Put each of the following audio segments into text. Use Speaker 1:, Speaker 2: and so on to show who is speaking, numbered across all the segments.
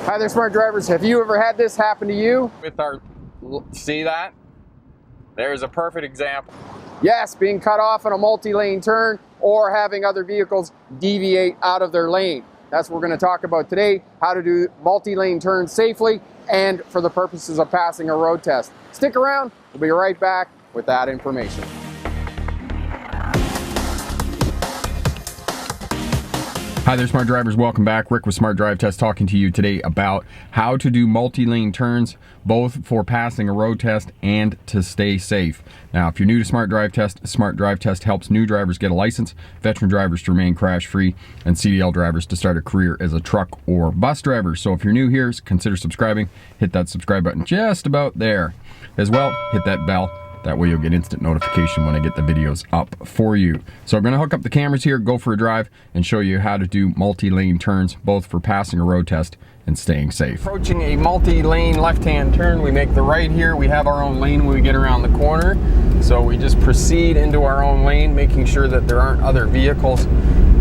Speaker 1: Hi there, smart drivers. Have you ever had this happen to you?
Speaker 2: With our, see that? There's a perfect example.
Speaker 1: Yes, being cut off in a multi-lane turn or having other vehicles deviate out of their lane. That's what we're going to talk about today, how to do multi-lane turns safely and for the purposes of passing a road test. Stick around, we'll be right back with that information.
Speaker 3: Hi there, smart drivers. Welcome back. Rick with Smart Drive Test talking to you today about how to do multi-lane turns, both for passing a road test and to stay safe. Now, if you're new to Smart Drive Test helps new drivers get a license, veteran drivers to remain crash-free, and CDL drivers to start a career as a truck or bus driver. So if you're new here, consider subscribing. Hit that subscribe button just about there. As well, hit that bell. That way you'll get instant notification when I get the videos up for you. So I'm going to hook up the cameras here, go for a drive, and show you how to do multi-lane turns, both for passing a road test and staying safe.
Speaker 2: Approaching a multi-lane left-hand turn, we make the right here. We have our own lane when we get around the corner. So we just proceed into our own lane, making sure that there aren't other vehicles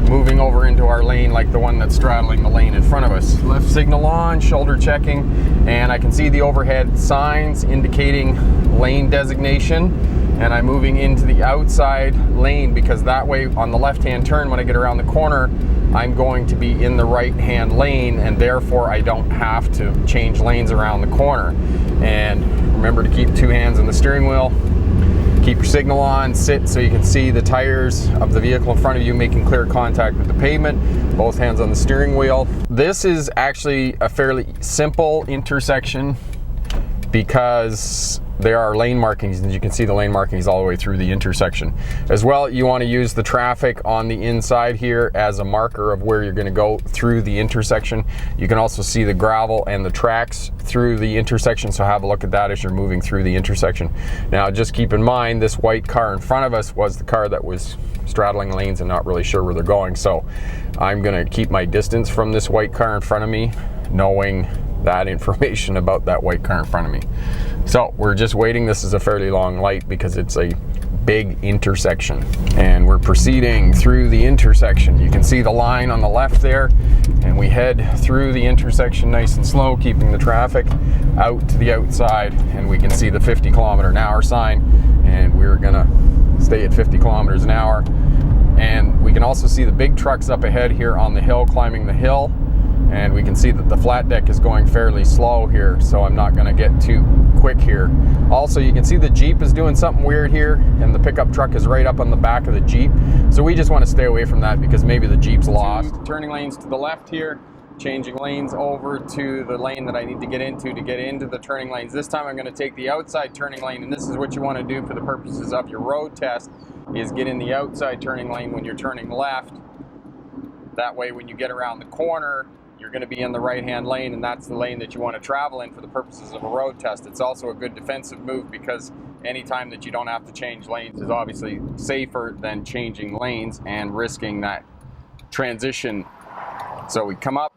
Speaker 2: moving over into our lane like the one that's straddling the lane in front of us. Left signal on, shoulder checking, and I can see the overhead signs indicating lane designation, and I'm moving into the outside lane because that way on the left-hand turn when I get around the corner, I'm going to be in the right-hand lane, and therefore I don't have to change lanes around the corner. And remember to keep two hands on the steering wheel. Keep your signal on, sit so you can see the tires of the vehicle in front of you making clear contact with the pavement, both hands on the steering wheel. This is actually a fairly simple intersection because there are lane markings, and you can see the lane markings all the way through the intersection. As well, you want to use the traffic on the inside here as a marker of where you're going to go through the intersection. You can also see the gravel and the tracks through the intersection, so have a look at that as you're moving through the intersection. Now, just keep in mind, this white car in front of us was the car that was straddling lanes and not really sure where they're going. So I'm going to keep my distance from this white car in front of me, knowing that information about that white car in front of me. So we're just waiting. This is a fairly long light because it's a big intersection, and we're proceeding through the intersection. You can see the line on the left there, and we head through the intersection nice and slow, keeping the traffic out to the outside, and we can see the 50-kilometer-an-hour sign, and we're gonna stay at 50 kilometers an hour. And we can also see the big trucks up ahead here on the hill, climbing the hill. And we can see that the flat deck is going fairly slow here, so I'm not going to get too quick here. Also, you can see the Jeep is doing something weird here, and the pickup truck is right up on the back of the Jeep. So we just want to stay away from that because maybe the Jeep's lost. Turning lanes to the left here, changing lanes over to the lane that I need to get into the turning lanes. This time I'm going to take the outside turning lane, and this is what you want to do for the purposes of your road test, is get in the outside turning lane when you're turning left. That way when you get around the corner, you're going to be in the right-hand lane, and that's the lane that you want to travel in for the purposes of a road test. It's also a good defensive move because any time that you don't have to change lanes is obviously safer than changing lanes and risking that transition. So we come up,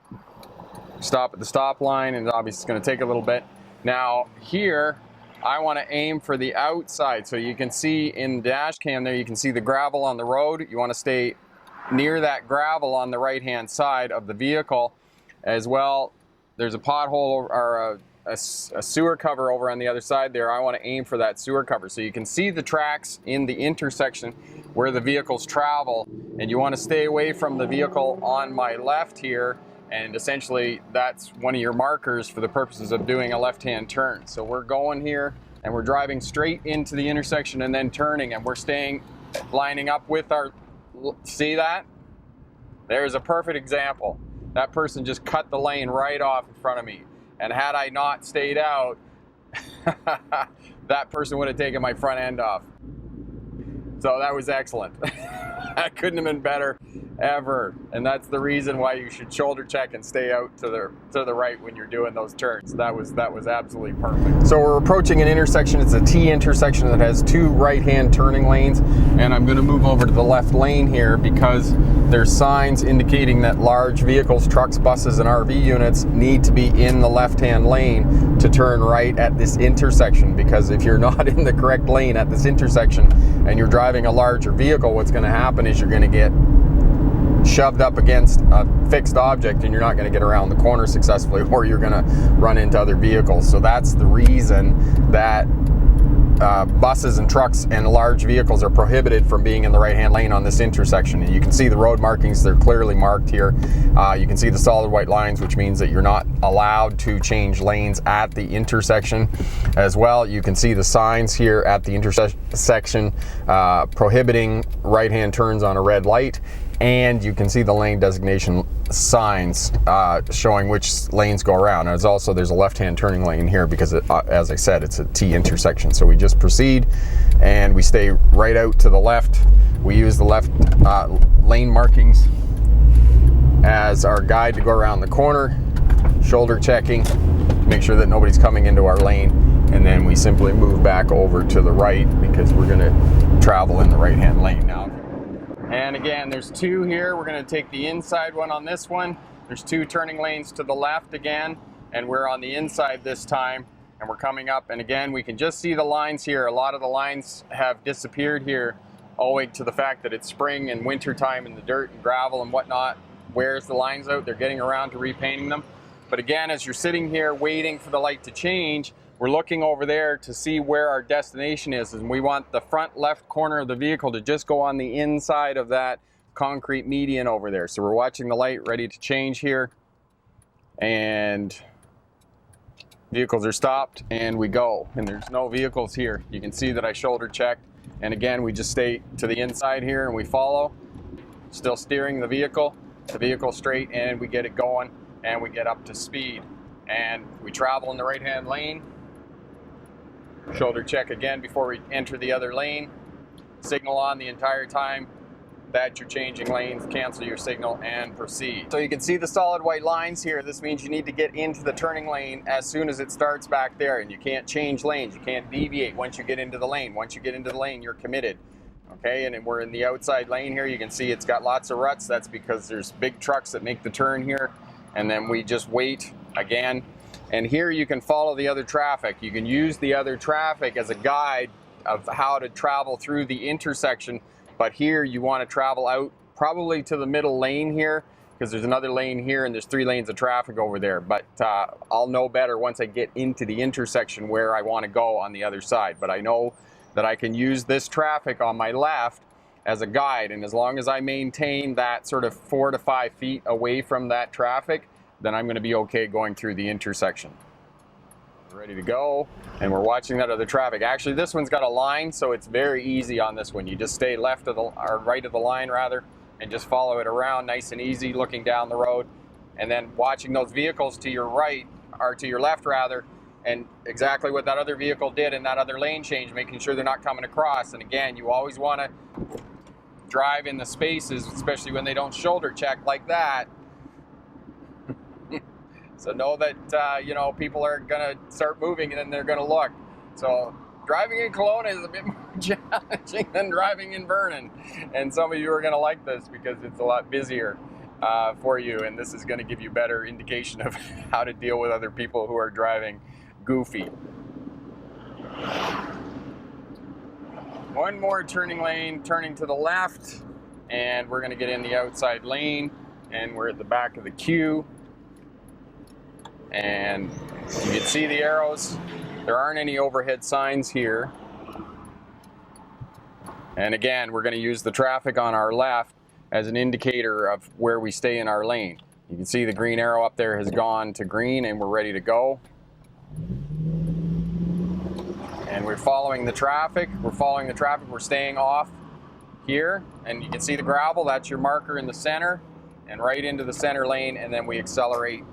Speaker 2: stop at the stop line, and obviously it's going to take a little bit. Now here, I want to aim for the outside. So you can see in the dash cam there, you can see the gravel on the road. You want to stay near that gravel on the right-hand side of the vehicle. As well, there's a pothole or a sewer cover over on the other side there. I want to aim for that sewer cover. So you can see the tracks in the intersection where the vehicles travel, and you want to stay away from the vehicle on my left here, and essentially that's one of your markers for the purposes of doing a left-hand turn. So we're going here, and we're driving straight into the intersection and then turning, and we're staying lining up with our, see that? There's a perfect example. That person just cut the lane right off in front of me. And had I not stayed out, that person would have taken my front end off. So that was excellent. That couldn't have been better ever. And that's the reason why you should shoulder check and stay out to the right when you're doing those turns. That was absolutely perfect. So we're approaching an intersection. It's a T intersection that has two right-hand turning lanes, and I'm going to move over to the left lane here because there's signs indicating that large vehicles, trucks, buses, and RV units need to be in the left-hand lane to turn right at this intersection, because if you're not in the correct lane at this intersection and you're driving a larger vehicle, what's going to happen is you're going to get shoved up against a fixed object and you're not going to get around the corner successfully, or you're going to run into other vehicles. So that's the reason that buses and trucks and large vehicles are prohibited from being in the right-hand lane on this intersection. And you can see the road markings, they're clearly marked here. You can see the solid white lines, which means that you're not allowed to change lanes at the intersection. As well, you can see the signs here at the intersection prohibiting right-hand turns on a red light. And you can see the lane designation signs showing which lanes go around. And there's a left-hand turning lane here because, as I said, it's a T intersection. So we just proceed and we stay right out to the left. We use the left lane markings as our guide to go around the corner, shoulder checking, make sure that nobody's coming into our lane, and then we simply move back over to the right because we're going to travel in the right-hand lane now. And again, there's two here. We're going to take the inside one on this one. There's two turning lanes to the left again, and we're on the inside this time, and we're coming up. And again, we can just see the lines here. A lot of the lines have disappeared here owing to the fact that it's spring and winter time and the dirt and gravel and whatnot wears the lines out. They're getting around to repainting them. But again, as you're sitting here waiting for the light to change, we're looking over there to see where our destination is, and we want the front left corner of the vehicle to just go on the inside of that concrete median over there. So we're watching the light ready to change here, and vehicles are stopped and we go, and there's no vehicles here. You can see that I shoulder checked, and again, we just stay to the inside here and we follow, still steering the vehicle straight, and we get it going and we get up to speed, and we travel in the right-hand lane. Shoulder check again before we enter the other lane. Signal on the entire time that you're changing lanes, cancel your signal and proceed. So you can see the solid white lines here. This means you need to get into the turning lane as soon as it starts back there, and you can't change lanes. You can't deviate once you get into the lane. Once you get into the lane, you're committed. Okay, and we're in the outside lane here. You can see it's got lots of ruts. That's because there's big trucks that make the turn here, and then we just wait again. And here you can follow the other traffic. You can use the other traffic as a guide of how to travel through the intersection. But here you want to travel out probably to the middle lane here, because there's another lane here and there's 3 lanes of traffic over there. But I'll know better once I get into the intersection where I want to go on the other side. But I know that I can use this traffic on my left as a guide. And as long as I maintain that sort of 4 to 5 feet away from that traffic, then I'm going to be okay going through the intersection. We're ready to go, and we're watching that other traffic. Actually, this one's got a line, so it's very easy on this one. You just stay left of the, or right of the line rather, and just follow it around nice and easy, looking down the road, and then watching those vehicles to your right, or to your left rather, and exactly what that other vehicle did in that other lane change, making sure they're not coming across. And again, you always want to drive in the spaces, especially when they don't shoulder check like that. So know that, you know, people are going to start moving and then they're going to look. So driving in Kelowna is a bit more challenging than driving in Vernon. And some of you are going to like this because it's a lot busier for you. And this is going to give you better indication of how to deal with other people who are driving goofy. One more turning lane, turning to the left. And we're going to get in the outside lane. And we're at the back of the queue. And you can see the arrows. There aren't any overhead signs here. And again, we're going to use the traffic on our left as an indicator of where we stay in our lane. You can see the green arrow up there has gone to green, and we're ready to go. And we're following the traffic. We're following the traffic. We're staying off here. And you can see the gravel. That's your marker in the center. And right into the center lane, and then we accelerate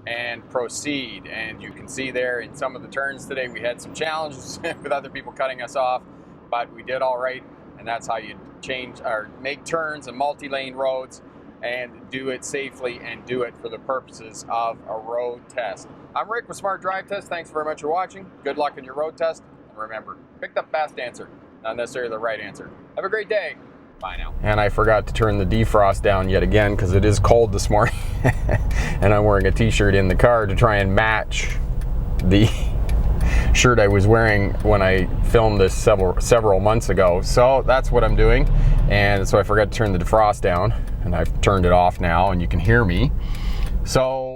Speaker 2: and proceed. And you can see there in some of the turns today we had some challenges with other people cutting us off, but we did all right. And that's how you change or make turns in multi-lane roads and do it safely and do it for the purposes of a road test. I'm Rick with Smart Drive Test. Thanks very much for watching. Good luck in your road test, and remember, pick the best answer, not necessarily the right answer. Have a great day. Bye now. And I forgot to turn the defrost down yet again because it is cold this morning. And I'm wearing a t-shirt in the car to try and match the shirt I was wearing when I filmed this several months ago. So that's what I'm doing. And so I forgot to turn the defrost down. and I've turned it off now and you can hear me. So